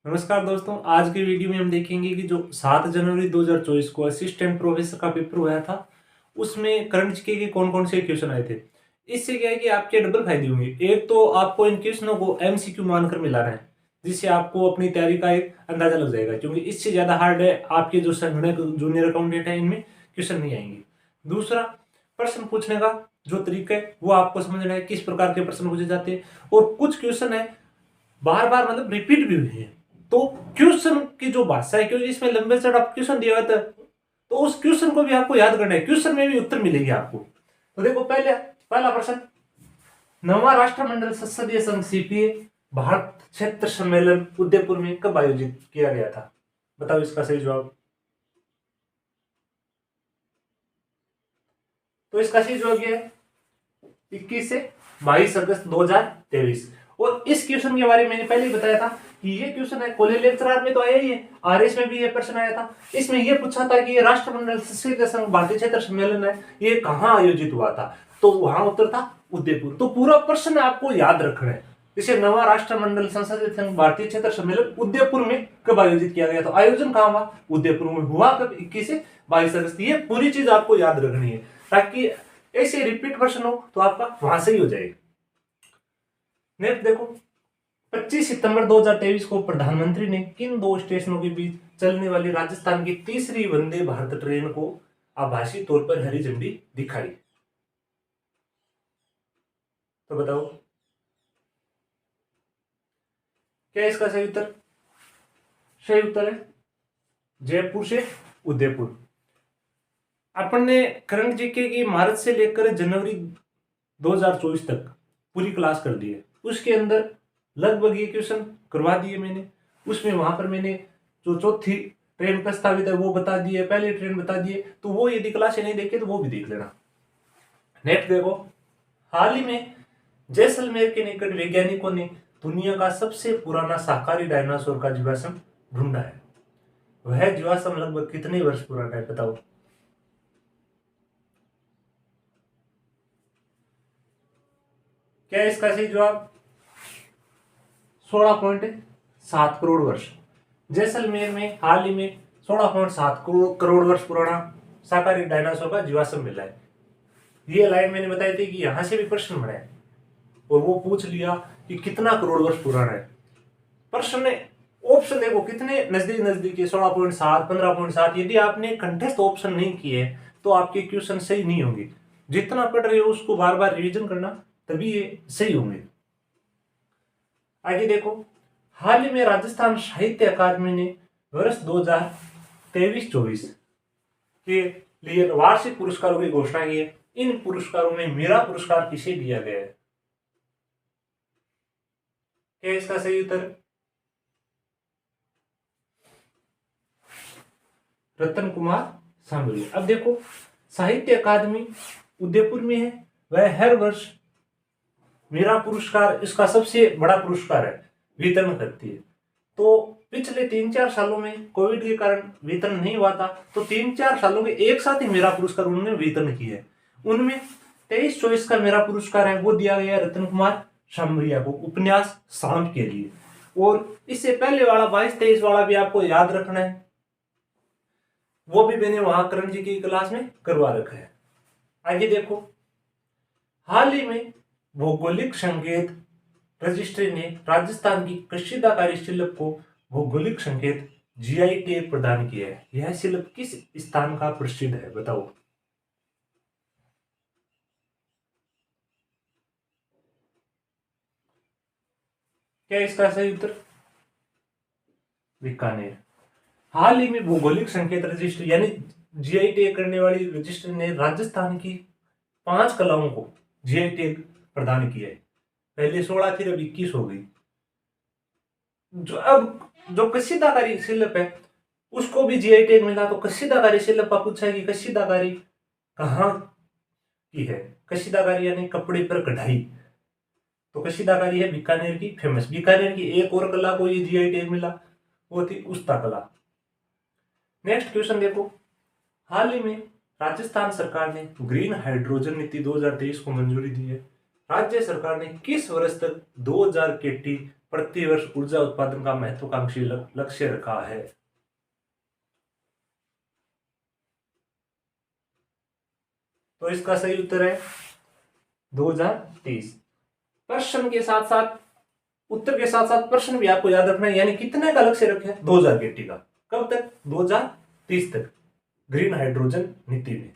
नमस्कार दोस्तों, आज की वीडियो में हम देखेंगे कि जो 7 जनवरी 2024 को असिस्टेंट प्रोफेसर का पेपर हुआ था, उसमें करंट जीके के कौन-कौन से क्वेश्चन आए थे। इससे क्या है कि आपके डबल फायदे होंगे। एक तो आपको इन क्वेश्चनों को एमसीक्यू मानकर मिलाना है, जिससे आपको अपनी तैयारी का एक अंदाजा लग जाएगा, क्योंकि इससे ज़्यादा हार्ड है आपके जो संगणक जूनियर अकाउंटेंट है, इनमें क्वेश्चन नहीं आएंगे। दूसरा, प्रश्न पूछने का जो तरीका है वो आपको समझना है, किस प्रकार के प्रश्न पूछे जाते हैं। और कुछ क्वेश्चन है बार-बार मतलब रिपीट भी हुए हैं। तो क्वेश्चन की जो भाषा है, क्योंकि इसमें लंबे चौड़ा क्वेश्चन दिया हुआ था, तो उस क्वेश्चन को भी आपको याद करना है। क्वेश्चन में भी उत्तर मिलेगी आपको। तो देखो, पहला प्रश्न, नवा राष्ट्रमंडल संसदीय संघ सीपीए भारत क्षेत्र सम्मेलन उदयपुर में कब आयोजित किया गया था? बताओ इसका सही जवाब। तो इसका सही जवाब ये है 21 से 22 अगस्त 2023। और इस क्वेश्चन के बारे में मैंने पहले ही बताया था कि ये क्वेश्चन है, कॉलेज लेक्चरर में तो आया ही है, आरएस में भी ये प्रश्न आया था। इसमें ये पूछा था कि ये राष्ट्रमंडल संसदीय संघ भारतीय क्षेत्र सम्मेलन है, ये कहाँ आयोजित हुआ था? तो वहां उत्तर था उदयपुर। तो पूरा प्रश्न आपको याद रखना है। इसे नवा राष्ट्रमंडल संसदीय संघ भारतीय क्षेत्र सम्मेलन उदयपुर में कब आयोजित किया गया? तो आयोजन कहाँ हुआ? उदयपुर में हुआ। कब? 21 से 22 अगस्त। ये पूरी चीज आपको याद रखनी है, ताकि ऐसे रिपीट प्रश्न हो तो आपका वहां से ही हो जाएगा। नेक्स्ट देखो, 25 सितंबर 2023 को प्रधानमंत्री ने किन दो स्टेशनों के बीच चलने वाली राजस्थान की तीसरी वंदे भारत ट्रेन को आभासी तौर पर हरी झंडी दिखाई? तो बताओ क्या इसका सही उत्तर? सही उत्तर है जयपुर से उदयपुर। अपन ने करंट जीके की मार्च से लेकर जनवरी 2024 तक पूरी क्लास कर दी है। उसके अंदर लगभग ये क्वेश्चन करवा दिए मैंने। उसमें वहां पर मैंने जो चौथी ट्रेन प्रस्तावित है वो बता दी है, पहली ट्रेन बता दी है। तो वो यदि क्लास नहीं देखे तो वो भी देख लेना। नेक्स्ट देखो, हाल ही में जैसलमेर के निकट वैज्ञानिकों ने दुनिया का सबसे पुराना शाकाहारी डायनासोर का जीवाश्म ढूंढा है। वह जीवाश्म लगभग कितने वर्ष पुराना है? बताओ। क्या है इसका सही जवाब? 16.7 करोड़ वर्ष। जैसलमेर में हाल ही में 16.7 करोड़ वर्ष पुराना शाकाहारी डायनासोर का जीवाश्म मिला है। ये लाइन मैंने बताई थी कि यहां से भी प्रश्न बना है और वो पूछ लिया कि कितना करोड़ वर्ष पुराना है। प्रश्न ने ऑप्शन देखो कितने नजदीक नजदीक है, 16.7, 15.7। यदि आपने कंठस्थ ऑप्शन नहीं किए तो आपके क्वेश्चन सही नहीं होंगे। जितना पढ़ रहे हो उसको बार बार रिवीजन करना, तभी ये सही होंगे। आगे देखो, हाल ही में राजस्थान साहित्य अकादमी ने वर्ष 2023-24 के लिए वार्षिक पुरस्कारों की घोषणा की है। इन पुरस्कारों में मेरा पुरस्कार किसे दिया गया है? क्या इसका सही उत्तर? रतन कुमार सांबलिया। अब देखो, साहित्य अकादमी उदयपुर में है, वह हर वर्ष मेरा पुरस्कार इसका सबसे बड़ा पुरस्कार है, वितरण करती है। तो पिछले 3-4 सालों में कोविड के कारण वितरण नहीं हुआ था, तो 3-4 सालों के एक साथ ही मेरा पुरस्कार उन्होंने वितरण किया है। उनमें 23-24 का मेरा पुरस्कार है वो दिया गया रतन कुमार शामरिया को, उपन्यास सांप के लिए। और इससे पहले वाला 22-23 वाला भी आपको याद रखना है, वो भी मैंने वहां करण जी की क्लास में करवा रखा है। आगे देखो, हाल ही में भौगोलिक संकेत रजिस्ट्री ने राजस्थान की कशीदाकारी शिल्प को भौगोलिक संकेत जीआई टैग प्रदान किया है। यह शिल्प किस स्थान का प्रसिद्ध है? बताओ। क्या इसका सही उत्तर? बीकानेर। हाल ही में भौगोलिक संकेत रजिस्ट्री यानी जीआई टैग करने वाली रजिस्ट्री ने राजस्थान की 5 कलाओं को जीआई टैग प्रदान किया है। पहले 16 थी, अब 21 हो गई। जो कशीदाकारी शिल्प है उसको भी जीआई टैग मिला। तो कशीदाकारी शिल्प का पूछा है कि कशीदाकारी कहाँ की है? कशीदाकारी यानी कपड़े पर कढ़ाई। तो कशीदाकारी है बीकानेर की फेमस। बीकानेर की एक और कला को ये जीआई टैग मिला, वो थी उस्ता कला। नेक्स्ट क्वेश्चन देखो, हाल ही में राजस्थान सरकार ने ग्रीन हाइड्रोजन नीति 2023 को मंजूरी दी है। राज्य सरकार ने किस वर्ष तक 2000 केटी प्रतिवर्ष ऊर्जा उत्पादन का महत्वाकांक्षी लक्ष्य रखा है। तो इसका सही उत्तर है 2030। प्रश्न के साथ साथ उत्तर के साथ साथ प्रश्न भी आपको याद रखना है, यानी कितने का लक्ष्य रखे 2000 केटी का, कब तक 2030 तक ग्रीन हाइड्रोजन नीति में।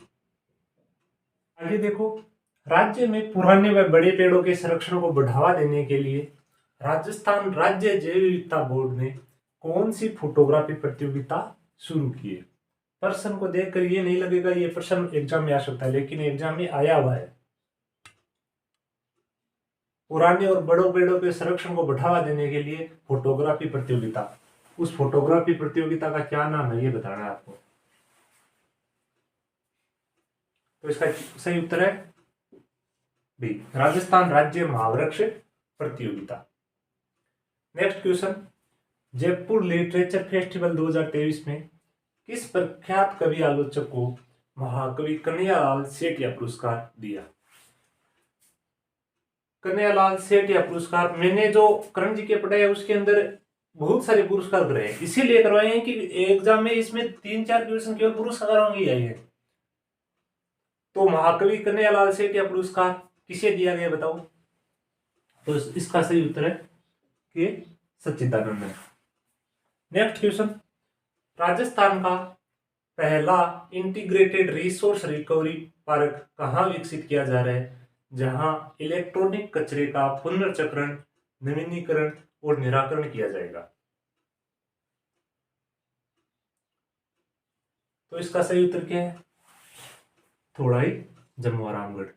आगे देखो, राज्य में पुराने व बड़े पेड़ों के संरक्षण को बढ़ावा देने के लिए राजस्थान राज्य जैव विविधता बोर्ड ने कौन सी फोटोग्राफी प्रतियोगिता शुरू की है। प्रश्न को देखकर ये नहीं लगेगा ये प्रश्न एग्जाम में आ सकता है, लेकिन एग्जाम में आया हुआ है। पुराने और बड़े पेड़ों के संरक्षण को बढ़ावा देने के लिए फोटोग्राफी प्रतियोगिता, उस फोटोग्राफी प्रतियोगिता का क्या नाम है ये बताना है आपको। तो इसका सही उत्तर है बी, राजस्थान राज्य महावृक्ष प्रतियोगिता। Next question, Jaipur literature festival 2023 में किस प्रख्यात कवि आलोचक को महाकवि कन्हैयालाल सेठिया पुरस्कार दिया। कन्हैयालाल सेठिया पुरस्कार मैंने जो करण जी के पढ़ाया उसके अंदर बहुत सारे पुरस्कार कराए हैं, इसीलिए करवाए हैं कि एग्जाम में इसमें 3-4 क्वेश्चन केवल पुरस्कारों की आई है। तो महाकवि कन्हैयालाल सेठिया पुरस्कार किसे दिया गया बताओ। तो इसका सही उत्तर है कि सच्चिदानंद। नेक्स्ट क्वेश्चन, राजस्थान का पहला इंटीग्रेटेड रिसोर्स रिकवरी पार्क कहाँ विकसित किया जा रहा है, जहां इलेक्ट्रॉनिक कचरे का पुनर्चक्रण, नवीनीकरण और निराकरण किया जाएगा। तो इसका सही उत्तर क्या है, थोड़ा ही जम्मू और रामगढ़।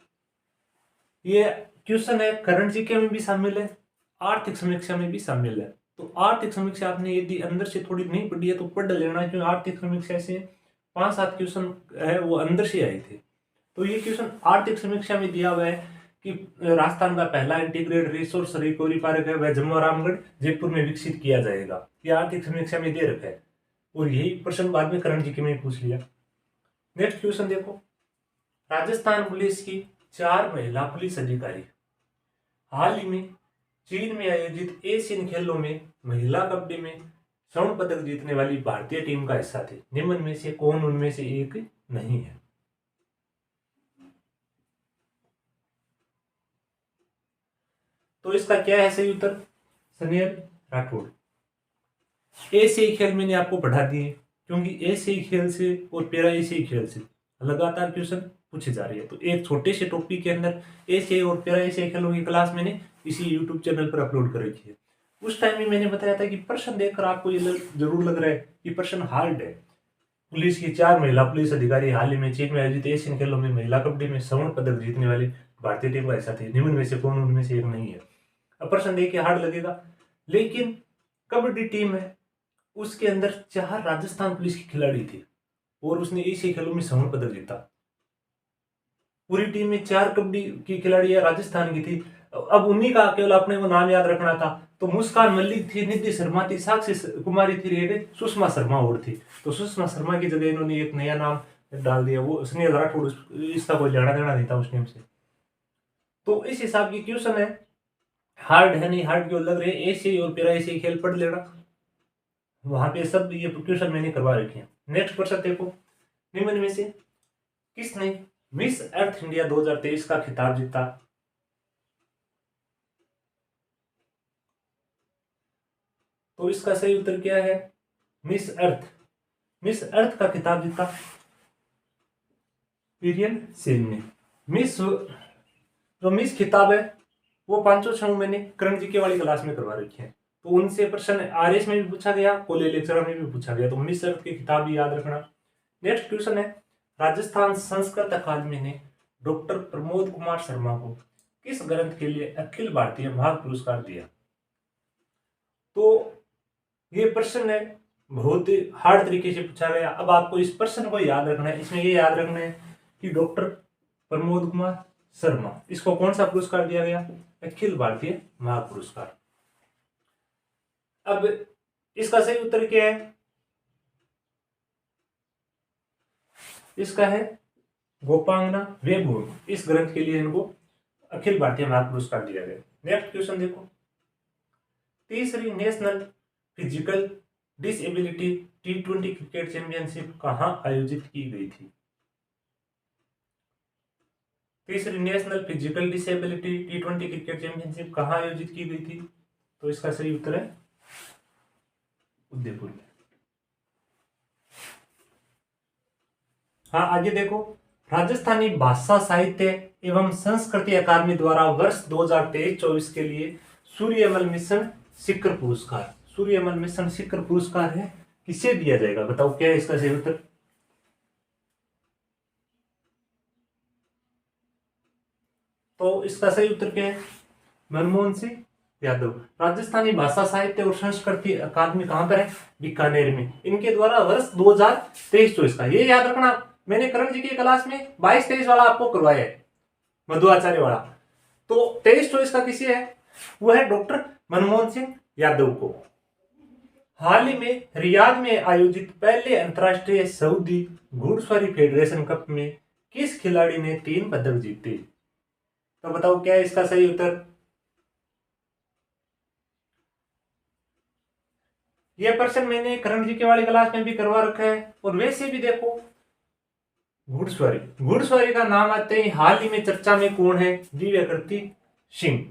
ये क्वेश्चन है करंट जीके में भी शामिल है, आर्थिक समीक्षा में भी शामिल है। तो आर्थिक समीक्षा आपने यदि अंदर से थोड़ी नहीं पढ़ी है तो पढ़ लेना, क्योंकि आर्थिक समीक्षा से 5-7 क्वेश्चन है वो अंदर से आए थे। तो ये क्वेश्चन आर्थिक समीक्षा में दिया हुआ है कि राजस्थान का पहला इंटीग्रेटेड रिसोर्स रिकवरी पार्क है वह जम्मू और रामगढ़ जयपुर में विकसित किया जाएगा, ये आर्थिक समीक्षा में दे रखा है। और यही प्रश्न बाद में करंट जीके में पूछ लिया। नेक्स्ट क्वेश्चन देखो, राजस्थान पुलिस की 4 महिला पुलिस अधिकारी हाल ही में चीन में आयोजित एशियन खेलों में महिला कबड्डी में स्वर्ण पदक जीतने वाली भारतीय टीम का हिस्सा थे। निम्न में से कौन उनमें से एक नहीं है। तो इसका क्या है सही उत्तर, सुनील राठौड़। एशियाई खेल मैंने आपको पढ़ा दिए, क्योंकि एशियाई खेल से और पैरा एशियाई खेल से लगातार क्वेश्चन पूछे जा रहे हैं। तो एक छोटे से टॉपिक के अंदर एशियाई और पैरा एशियाई खेलों की क्लास मैंने इसी यूट्यूब चैनल पर अपलोड कर रखी है। उस टाइम में मैंने बताया था कि प्रश्न देखकर आपको ये जरूर लग रहा है कि प्रश्न हार्ड है। पुलिस की 4 महिला पुलिस अधिकारी हाल ही में चीन में आयोजित एशियन खेलों में महिला कबड्डी में स्वर्ण पदक जीतने वाली भारतीय टीम का हिस्सा थे। निम्न में से कौन उनमें से एक नहीं है। अब प्रश्न देखिए हार्ड लगेगा, लेकिन कबड्डी टीम है उसके अंदर 4 राजस्थान पुलिस की खिलाड़ी थी और उसने एशियाई खेलों में स्वर्ण पदक जीता। पूरी टीम में 4 कबड्डी की खिलाड़ी राजस्थान की थी। अब उन्हीं का केवल अपने को नाम याद रखना था। तो मुस्कान मल्लिक थी, निधि शर्मा थी, साक्षी कुमारी थी, एक सुषमा शर्मा और थी। तो सुषमा शर्मा की जगह इन्होंने एक नया नाम डाल दिया, वो सुनील राठौड़, इसका कोई लेना देना नहीं था उस टीम से। तो इस हिसाब की क्वेश्चन है, हार्ड है नहीं, हार्ड क्यों लग रहे, एशियाई और पैरा एशियाई खेल पढ़ लेना, वहां पे सब ये क्वेश्चन मैंने करवा रखे हैं। नेक्स्ट क्वेश्चन देखो, निम्न में से किसने मिस अर्थ इंडिया 2023 का खिताब जीता। तो इसका सही उत्तर क्या है, मिस अर्थ का खिताब जीता पीरियन सेन ने। मिस जो मिस खिताब है वो 500 मैंने करण जी के वाली क्लास में करवा रखी है। तो उनसे प्रश्न आरएस में भी पूछा गया, कॉलेज लेक्चर में भी पूछा गया। तो मिस अर्थ के खिताब भी याद रखना। नेक्स्ट क्वेश्चन है, राजस्थान संस्कृत अकादमी ने डॉक्टर प्रमोद कुमार शर्मा को किस ग्रंथ के लिए अखिल भारतीय महान पुरस्कार दिया। तो ये प्रश्न है बहुत हार्ड तरीके से पूछा गया। अब आपको इस प्रश्न को याद रखना है। इसमें ये याद रखना है कि डॉक्टर प्रमोद कुमार शर्मा, इसको कौन सा पुरस्कार दिया गया, अखिल भारतीय महान पुरस्कार। अब इसका सही उत्तर क्या है, इसका है गोपांगना वेबून। इस ग्रंथ के लिए इनको अखिल भारतीय महान पुरस्कार दिया गया। नेक्स्ट क्वेश्चन देखो, तीसरी national physical disability T20 cricket championship कहाँ आयोजित की गई थी? तीसरी national physical disability T20 cricket championship कहाँ आयोजित की गई थी? तो इसका सही उत्तर है उदयपुर में। हाँ, आगे देखो, राजस्थानी भाषा साहित्य एवं संस्कृति अकादमी द्वारा वर्ष 2023-24 के लिए सूर्यमल मिशन शिखर पुरस्कार, सूर्यमल मिशन शिखर पुरस्कार है, किसे दिया जाएगा? बताओ क्या है इसका सही उत्तर? तो इसका सही उत्तर क्या है? मनमोहन सिंह यादव। राजस्थानी भाषा साहित्य और संस्कृति अकादमी कहां पर है? बीकानेर में। इनके द्वारा वर्ष 2023-24 का, ये याद रखना, मैंने करण जी की क्लास में 22-23 वाला आपको करवाया है, मधु आचार्य वाला। तो 23-24 का किसे है? वो है डॉक्टर मनमोहन सिंह यादव को। हाल ही में रियाद में आयोजित पहले अंतर्राष्ट्रीय सऊदी घुड़सवारी फेडरेशन कप में किस खिलाड़ी ने 3 पदक जीते? तो बताओ क्या है इसका सही उत्तर? यह प्रश्न मैंने करण जी के वाली क्लास में भी करवा रखा है। और वैसे भी देखो, घुड़सवारी का नाम आते ही हाल ही में चर्चा में कौन है? दिव्याकृति सिंह।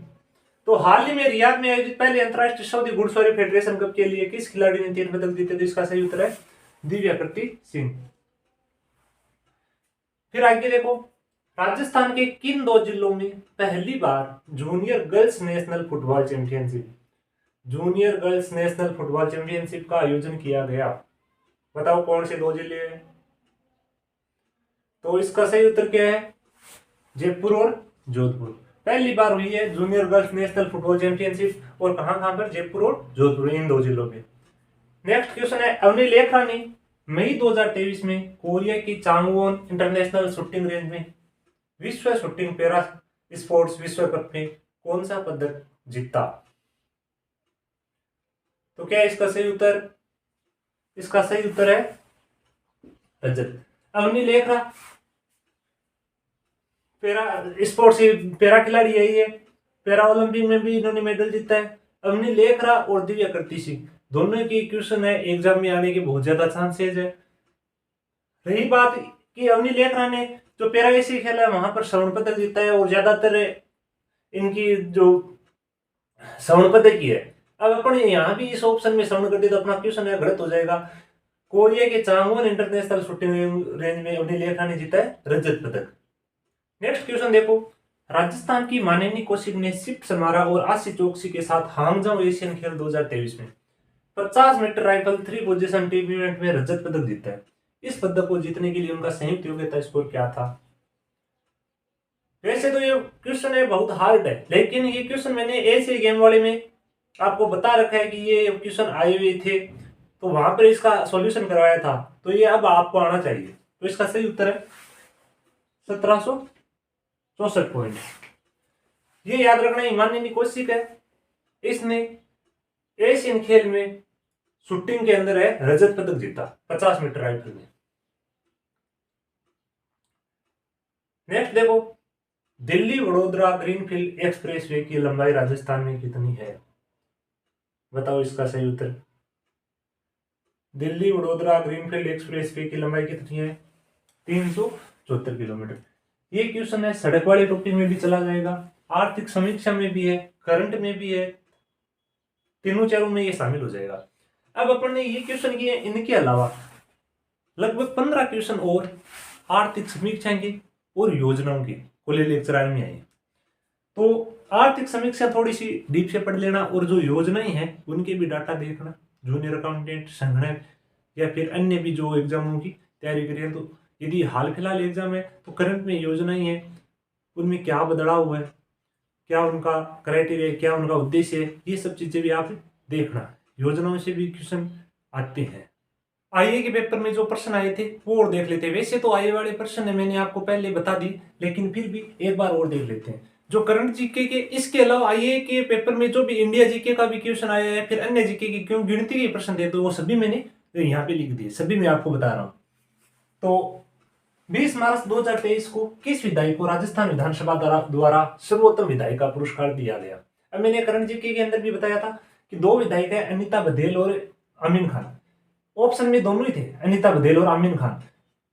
तो हाल ही में रियाद में आयोजित पहले अंतर्राष्ट्रीय सऊदी घुड़सवारी फेडरेशन कप के लिए किस खिलाड़ी ने 3 पदक जीते? तो इसका सही उत्तर है दिव्याकृति सिंह। फिर आगे देखो, राजस्थान के किन 2 जिलों में पहली बार junior girls national football championship, junior girls national football championship का आयोजन किया गया? बताओ कौन से 2 जिले हैं? तो इसका सही उत्तर क्या है? जयपुर और जोधपुर। पहली बार हुई है junior girls national football championship, और कहां पर? जयपुर और जोधपुर, इन 2 जिलों में। नेक्स्ट क्वेश्चन है, अवनी लेखरा ने मई 2023 में कोरिया की चांगवोन इंटरनेशनल शूटिंग रेंज में विश्व शूटिंग पैरा स्पोर्ट्स विश्व कप में कौन सा पदक जीता? तो क्या है इसका सही उत्तर? इसका सही उत्तर है रजत। Avani Lekhara para sports para खिलाड़ी यही है, पैरा ओलंपिक में भी इन्होंने मेडल जीता है। अवनी लेखरा और दिव्याकृति सिंह दोनों की क्वेश्चन है, एग्जाम में आने के बहुत ज्यादा चांसेस है। रही बात कि अवनी लेखरा ने जो पैरा एशिया खेला है वहां पर स्वर्ण पदक जीता है, और ज्यादातर इनकी जो स्वर्ण पदक की है। अब अपन यहाँ भी इस ऑप्शन में स्वर्ण कर दे तो अपना क्वेश्चन है गलत हो जाएगा। कोरिया के चांगवोन इंटरनेशनल शूटिंग रेंज में अवनी लेखरा ने जीता है रजत पदक। नेक्स्ट क्वेश्चन देखो, राजस्थान की माननीय कौशिक ने सिप समारा और आशी चौकसी के साथ हांगजाओ एशियन खेल 2023 में 50 metre rifle 3 position team event में रजत पदक जीता है। इस पदक को जीतने के लिए उनका संयुक्त योग्यता स्कोर क्या था? वैसे तो ये क्वेश्चन है बहुत हार्ड है, लेकिन ये क्वेश्चन मैंने ऐसे गेम वाले में आपको बता रखा है कि ये क्वेश्चन आए हुए थे, तो वहां पर इसका सॉल्यूशन करवाया था, तो ये अब आपको आना चाहिए। तो इसका सही उत्तर है 1764 पॉइंट। ये याद रखना, माननीय कौशिक है, इसने एशियन खेल में शूटिंग के अंदर है रजत पदक जीता 50 मीटर राइफल में। नेक्स्ट देखो, दिल्ली वडोदरा ग्रीनफील्ड एक्सप्रेसवे की लंबाई राजस्थान में कितनी है? बताओ इसका सही उत्तर। दिल्ली वडोदरा ग्रीनफील्ड एक्सप्रेसवे की लंबाई कितनी है? 374 किलोमीटर। ये क्वेश्चन है सड़क वाले टॉपिक में भी चला जाएगा, आर्थिक समीक्षा में भी है, करंट में भी है, तीनों चारों में ये शामिल हो जाएगा। अब अपन ने ये क्वेश्चन किए, इनके अलावा लगभग 15 क्वेश्चन और आर्थिक समीक्षा के और योजनाओं की खुले लेक्चर आए में आए। तो आर्थिक समीक्षा थोड़ी सी डीप से पढ़ लेना, और जो योजनाएं हैं उनके भी डाटा देखना। जूनियर अकाउंटेंट, संगणक या फिर अन्य भी जो एग्जामों की तैयारी करें, तो यदि हाल फिलहाल एग्जाम है तो करंट में योजनाएं हैं, उनमें क्या बदलाव हुआ है, क्या उनका क्राइटेरिया, क्या उनका उद्देश्य है, ये सब चीजें भी आप देखना। योजनाओं से भी क्वेश्चन आते हैं। आईए के पेपर में जो प्रश्न आए थे वो और देख लेते हैं। वैसे तो आईए वाले प्रश्न है मैंने आपको पहले बता दी, लेकिन फिर भी एक बार और देख लेते हैं जो करंट जीके के। इसके अलावा आईए के पेपर में जो भी इंडिया जीके का भी क्वेश्चन आया है, फिर अन्य जीके के क्यों गिनती के प्रश्न थे, तो वो सभी मैंने यहाँ पे लिख दिए, सभी मैं आपको बता रहा हूँ। तो 20 मार्च 2023 को किस विधायक को राजस्थान विधानसभा द्वारा सर्वोत्तम विधायक का पुरस्कार दिया गया? अब मैंने करंट जीके के अंदर भी बताया था कि दो विधायक है, अनीता बघेल और अमीन खान। ऑप्शन में दोनों ही थे, अनीता बघेल और अमीन खान,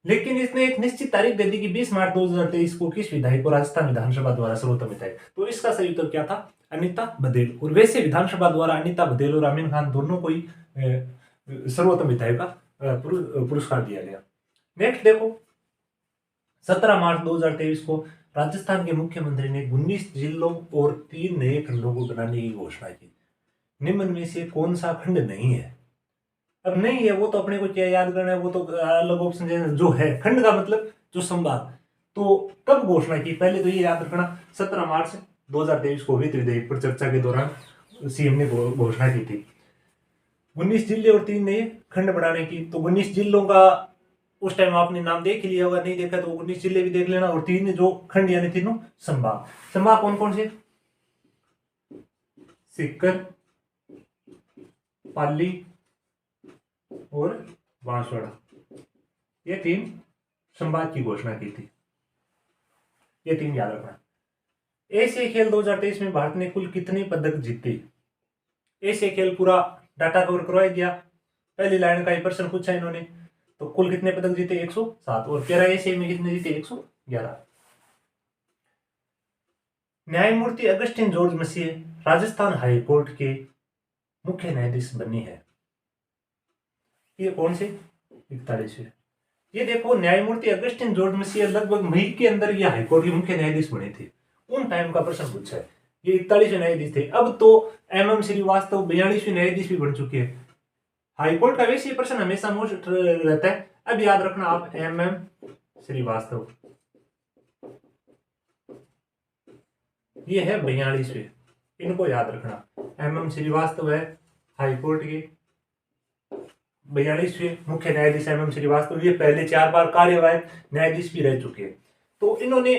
लेकिन इसने एक निश्चित तारीख दे दी कि 20 मार्च 2023 को किस विधायक को राजस्थान विधानसभा द्वारा सर्वोत्तम विधायक। तो इसका सही उत्तर क्या था? अनीता बघेल। और वैसे विधानसभा द्वारा अनीता बघेल और अमीन खान दोनों को ही सर्वोत्तम विधायक का पुरस्कार दिया गया। नेक्स्ट देखो, 17 मार्च 2023 को राजस्थान के मुख्यमंत्री ने 19 जिलों और 3 नए खंडों को बनाने की घोषणा की। निम्न में से कौन सा खंड नहीं है? अब नहीं है वो तो अपने को क्या याद करना है, वो तो अलग ऑप्शन जो है। खंड का मतलब जो संभाग। तो कब घोषणा की? पहले तो ये याद रखना, 17 मार्च 2023 को वित्त विधेयक पर चर्चा के दौरान सीएम ने घोषणा की थी 19 जिले और 3 नए खंड बनाने की। तो 19 जिलों का उस टाइम आपने नाम देख लिया होगा, नहीं देखा तो 19 जिले भी देख लेना, और 3 जो खंड यानी तीनों संभाग। संभाग कौन कौन से? सीकर, पाली और बांसवाड़ा, ये 3 संभाग की घोषणा की थी। ये 3 याद रखना। एशियाई खेल 2023 में भारत ने कुल कितने पदक जीते? एशियाई खेल पूरा डाटा कवर करवा दिया। पहली लाइन का ही प्रश्न पूछा इन्होंने। तो कुल कितने पदक जीते? 107। और पैरा एशिया में कितने जीते? 111। न्यायमूर्ति अगस्टिन जॉर्ज मसीह राजस्थान हाई कोर्ट के मुख्य न्यायाधीश बने हैं। ये कौन से? 41वें। ये देखो, न्यायमूर्ति अगस्टिन जॉर्ज मसीह लगभग मई के अंदर ये हाईकोर्ट के मुख्य न्यायाधीश बने थे। उन टाइम का प्रश्न पूछा है। ये 41वें न्यायाधीश थे। अब तो MM श्रीवास्तव 42वें न्यायाधीश भी बन चुके हैं। हाईकोर्ट का वैसे प्रश्न हमेशा मोस्ट रहता है। अब याद रखना आप, MM श्रीवास्तव, ये है 42वें, इनको याद रखना। MM श्रीवास्तव है हाईकोर्ट के 42वें मुख्य न्यायाधीश। MM श्रीवास्तव ये पहले 4 बार कार्यवाहक न्यायाधीश भी रह चुके हैं। तो इन्होंने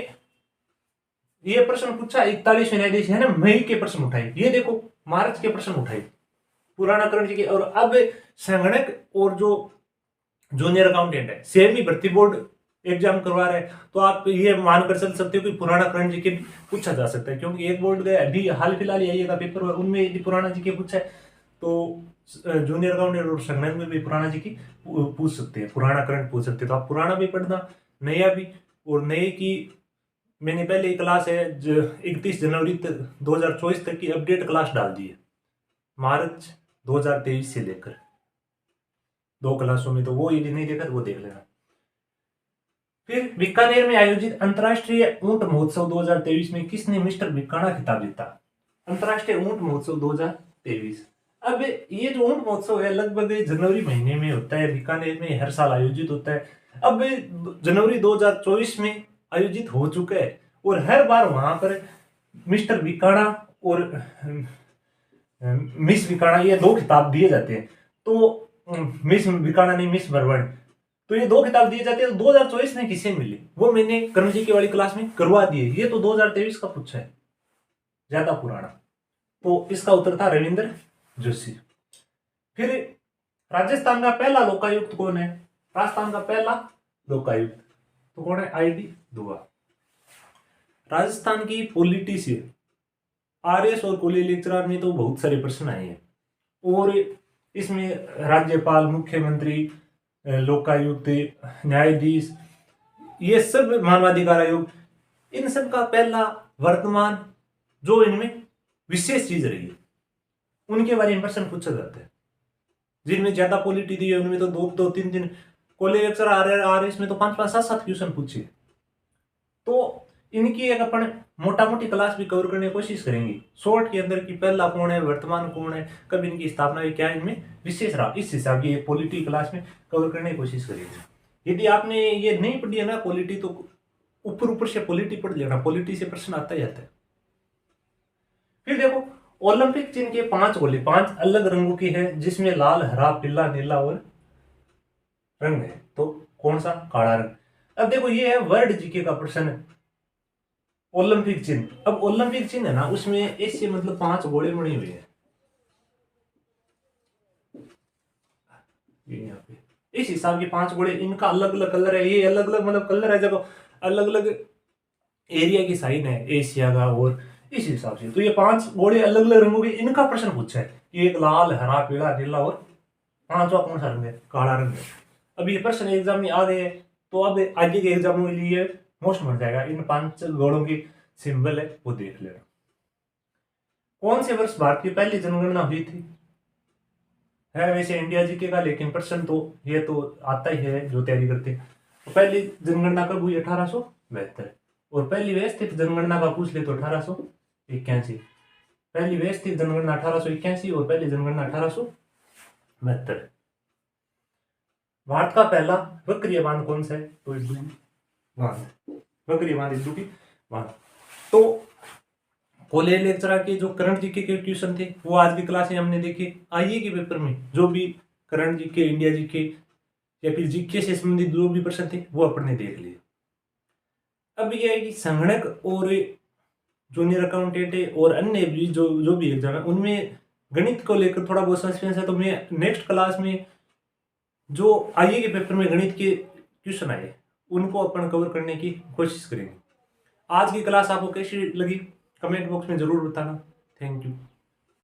ये प्रश्न पूछा, 41वें न्यायाधीश है ना, मई के प्रश्न उठाए। ये देखो, मार्च के प्रश्न उठाए पुराना करण जी के। और अब संगणक और जो जूनियर अकाउंटेंट है, सेम ही भर्ती बोर्ड एग्जाम करवा रहे हैं, तो आप ये मानकर चल सकते हो कि पुराना करण जी के पूछा जा सकता है। क्योंकि एक बोर्ड गया अभी हाल फिलहाल आइएगा पेपर, उनमें यदि पुराना जी के पूछा है तो जूनियर अकाउंटेंट और संगणक में भी पुराना जी की पूछ सकते हैं, पुराना करंट पूछ सकते हैं। तो आप पुराना भी पढ़ना, नया भी। और नए की मैंने पहले क्लास है 31 जनवरी 2024 तक की अपडेट क्लास डाल दी है, मार्च 2023 से लेकर 2 क्लासों में। तो वो यदि नहीं देखा तो वो देख लेना। फिर बीकानेर में आयोजित अंतर्राष्ट्रीय ऊंट महोत्सव 2023 में किसने मिस्टर बीकाना खिताब जीता? अंतर्राष्ट्रीय ऊंट महोत्सव 2023। अब ये जो ऊंट महोत्सव है लगभग जनवरी महीने में होता है, बीकानेर में हर साल आयोजित होता है। अब जनवरी 2024 में आयोजित हो चुका है और हर बार वहां पर मिस्टर बीकाना और मिस बीकाना ये 2 खिताब दिए जाते हैं। तो मिस बीकाना नहीं, मिस बरवन, तो ये 2 खिताब दिए जाते हैं। तो 2024 में किसे मिले वो मैंने करण जी की वाली क्लास में करवा दिए। ये तो 2023 का पूछा है, ज्यादा पुराना। तो इसका उत्तर था रविंद्र जोशी। फिर राजस्थान का पहला लोकायुक्त कौन है? राजस्थान का पहला लोकायुक्त तो कौन है? ID दुआ। राजस्थान की पॉलिटी से RS और कॉलेज लेक्चरर में तो बहुत सारे प्रश्न आए हैं और इसमें राज्यपाल, मुख्यमंत्री, लोकायुक्त, न्यायाधीश, ये सब मानवाधिकार आयोग, इन सब का पहला वर्तमान जो इनमें विशेष चीज रही है उनके बारे में प्रश्न पूछा जाता है। जिनमें ज्यादा पॉलिटी दी है उनमें तो 2-3 कॉलेज लेक्चर RS में तो 5-5, 7-7 क्वेश्चन पूछे। तो इनकी एक अपन मोटा मोटी क्लास भी कवर करने की कोशिश करेंगे शॉर्ट के अंदर कि पहला कौन है, वर्तमान कौन है, कब इनकी स्थापना हुई, क्या इनमें विशेष रहा, इस हिसाब की पॉलिटी क्लास में कवर करने की कोशिश करेंगे। यदि आपने ये नहीं पढ़ी है ना पॉलिटी, तो ऊपर से पॉलिटी पढ़ लेना, पॉलिटी से प्रश्न आता ही आता है। फिर देखो, ओलंपिक चिन्ह के 5 गोले 5 अलग रंगों की है, जिसमें लाल, हरा, पीला, नीला और रंग है। तो कौन सा? काला रंग। अब देखो, ये है वर्ल्ड जीके का प्रश्न है, ओलंपिक चिन्ह। अब ओलंपिक चिन्ह है ना, उसमें ऐसे मतलब 5 गोले बने हुए हैं, ये यहाँ पे इस हिसाब के 5 गोले, इनका अलग अलग कलर है। ये अलग अलग मतलब कलर है, जब अलग अलग एरिया की साइन है एशिया का और इस हिसाब से। तो ये 5 घोड़े अलग अलग रंगों के, इनका प्रश्न पूछा है कि एक लाल, हरा, पीला, नीला और पांचवा कौन सा रंग है? काला रंग है। अब ये प्रश्न एग्जाम में आ गए तो अब आगे के एग्जामों के लिए मोस्ट बन जाएगा। इन 5 घोड़ों की सिंबल है वो देख लेना। कौन से वर्ष भारत की पहली जनगणना हुई थी? है वैसे इंडिया जीके का, लेकिन प्रश्न तो ये तो आता ही है जो तैयारी करते हैं। तो पहली जनगणना कब हुई? 1872। और पहली व्यवस्थित जनगणना का पूछ ले तो 1881। पहली व्यवस्थित जनगणना 1881 और पहली जनगणना 1872। भारत का पहला वक्रीय बांध कौन सा है? तो इडुक्की बांध, वक्रीय बांध इडुक्की बांध। तो कॉलेज लेक्चर के जो करंट जीके के क्वेश्चन थे वो आज की क्लास में हमने देखे। आइए के पेपर में जो भी करंट जीके, इंडिया जीके या फिर जीके से संबंधित जो भी प्रश्न थे वो अपन ने देख लिए। अब यह है कि संगणक और जूनियर अकाउंटेंट और अन्य भी जो भी एग्जाम है उनमें गणित को लेकर थोड़ा बहुत सस्पेंस है। तो मैं नेक्स्ट क्लास में जो आइए के पेपर में गणित के क्वेश्चन आए उनको अपन कवर करने की कोशिश करेंगे। आज की क्लास आपको कैसी लगी कमेंट बॉक्स में जरूर बताना। Thank you.